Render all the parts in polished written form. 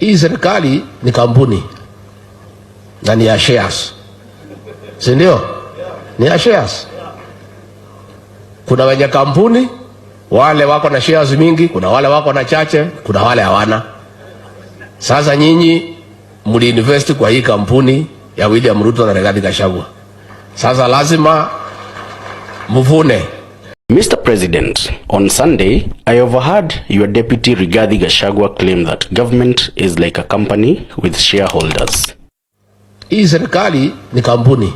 Hii serikali ni kampuni na ni ya shares, si ndio? Ni ya shares. Kuna wenye kampuni wale wako na shares mingi, kuna wale wako na chache, kuna wale hawana. Sasa nyinyi mliinvest kwa hii kampuni ya William Ruto na Rigathi Gachgua. Sasa lazima mvune. Mr. President, on Sunday, I overheard your Deputy Rigathi Gachgua claim that government is like a company with shareholders. Hii serikali ni kampuni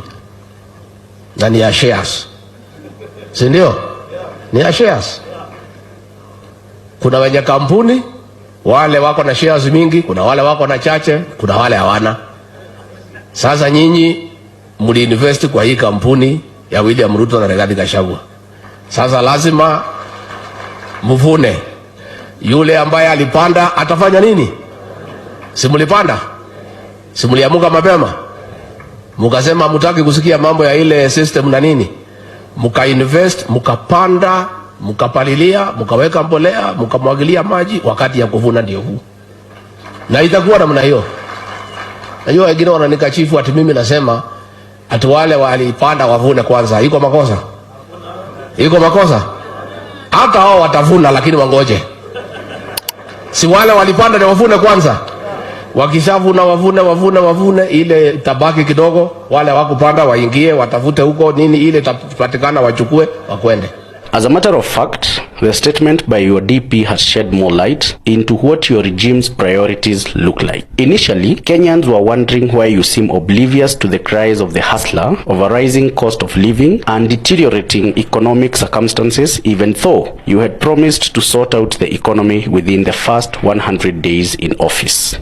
na ni ya shares, si ndio? Ni ya shares. Kuna wenye kampuni wale wako na shares mingi, kuna wale wako na chache, kuna wale hawana. Sasa nyinyi mliinvest kwa hii kampuni ya William Ruto na Rigathi Gachgua. Sasa lazima mvune. Yule ambaye alipanda atafanya nini? Simulipanda? Simuliamuka mapema? Mukasema mutaki kusikia mambo ya ile system na nini? Muka invest, mukapanda, mukapalilia, mukaweka mbolea, mukamwagilia maji, wakati ya kuvuna ndio huu. Na itakuwa namna hiyo. Najua wengine wananikashifu ati mimi nasema ati wale walipanda wavune kwanza. Iko makosa? Iko makosa? Hata hao watavuna lakini wangoje. Si wale walipanda ni wavune kwanza. Wakishavuna wavune ile tabaki kidogo, wale wakupanda waingie watafute huko nini ile tapatikana wachukue wakwende. As a matter of fact, the statement by your DP has shed more light into what your regime's priorities look like. Initially, Kenyans were wondering why you seem oblivious to the cries of the hustler of a rising cost of living and deteriorating economic circumstances, even though you had promised to sort out the economy within the first 100 days in office.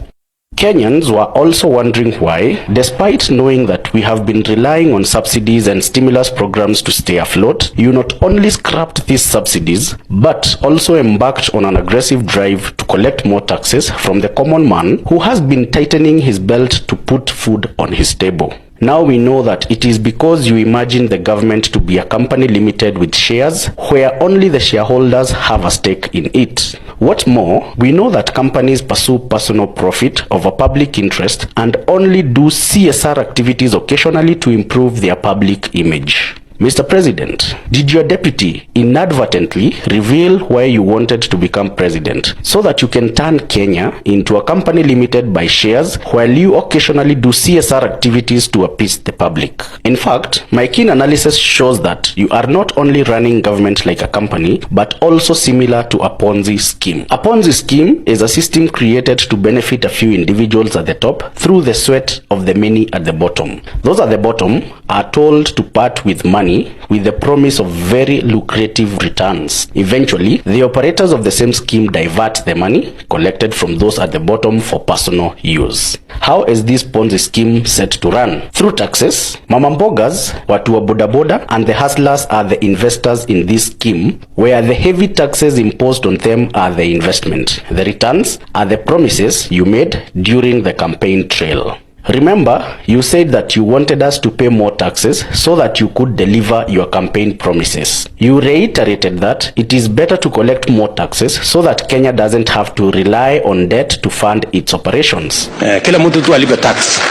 Kenyans were also wondering why, despite knowing that we have been relying on subsidies and stimulus programs to stay afloat, you not only scrapped these subsidies, but also embarked on an aggressive drive to collect more taxes from the common man who has been tightening his belt to put food on his table. Now we know that it is because you imagine the government to be a company limited with shares where only the shareholders have a stake in it. What more, we know that companies pursue personal profit over public interest and only do CSR activities occasionally to improve their public image. Mr. President, did your deputy inadvertently reveal why you wanted to become president so that you can turn Kenya into a company limited by shares while you occasionally do CSR activities to appease the public? In fact, my keen analysis shows that you are not only running government like a company, but also similar to a Ponzi scheme. A Ponzi scheme is a system created to benefit a few individuals at the top through the sweat of the many at the bottom. Those at the bottom are told to part with money with the promise of very lucrative returns. Eventually, the operators of the same scheme divert the money collected from those at the bottom for personal use. How is this Ponzi scheme set to run? Through taxes. Mama mbogas, watu wa boda boda, and the hustlers are the investors in this scheme, where the heavy taxes imposed on them are the investment. The returns are the promises you made during the campaign trail. Remember, you said that you wanted us to pay more taxes so that you could deliver your campaign promises. You reiterated that it is better to collect more taxes so that Kenya doesn't have to rely on debt to fund its operations. Kila mtu tu alipe tax.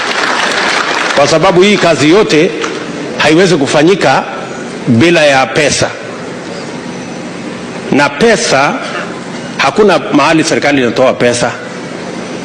Kwa sababu hii kazi yote haiwezi kufanyika bila ya pesa. Na pesa, hakuna mahali serikali inatoa pesa.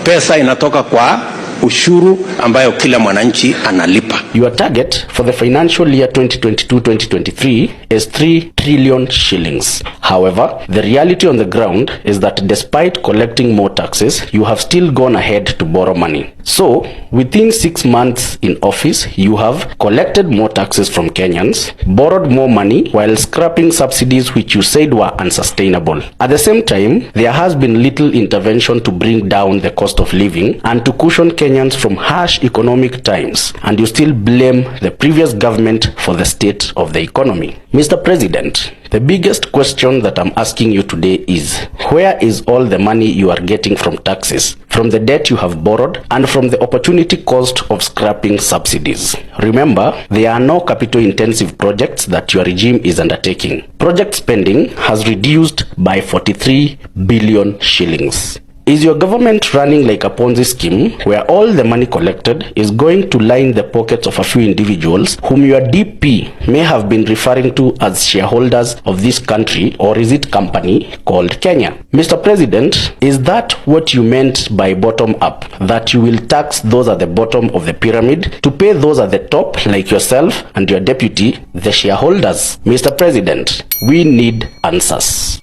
Pesa inatoka kwa ushuru ambayo kila mwananchi analipa. Your target for the financial year 2022-2023 is 3 trillion shillings. However, the reality on the ground is that despite collecting more taxes, you have still gone ahead to borrow money. So, within 6 months in office, you have collected more taxes from Kenyans, borrowed more money while scrapping subsidies which you said were unsustainable. At the same time, there has been little intervention to bring down the cost of living and to cushion Kenyans from harsh economic times, and you still blame the previous government for the state of the economy. Mr. President, the biggest question that I'm asking you today is, where is all the money you are getting from taxes, from the debt you have borrowed, and from the opportunity cost of scrapping subsidies? Remember, there are no capital-intensive projects that your regime is undertaking. Project spending has reduced by 43 billion shillings. Is your government running like a Ponzi scheme where all the money collected is going to line the pockets of a few individuals whom your DP may have been referring to as shareholders of this country, or is it company called Kenya? Mr. President, is that what you meant by bottom up? That you will tax those at the bottom of the pyramid to pay those at the top like yourself and your deputy, the shareholders? Mr. President, we need answers.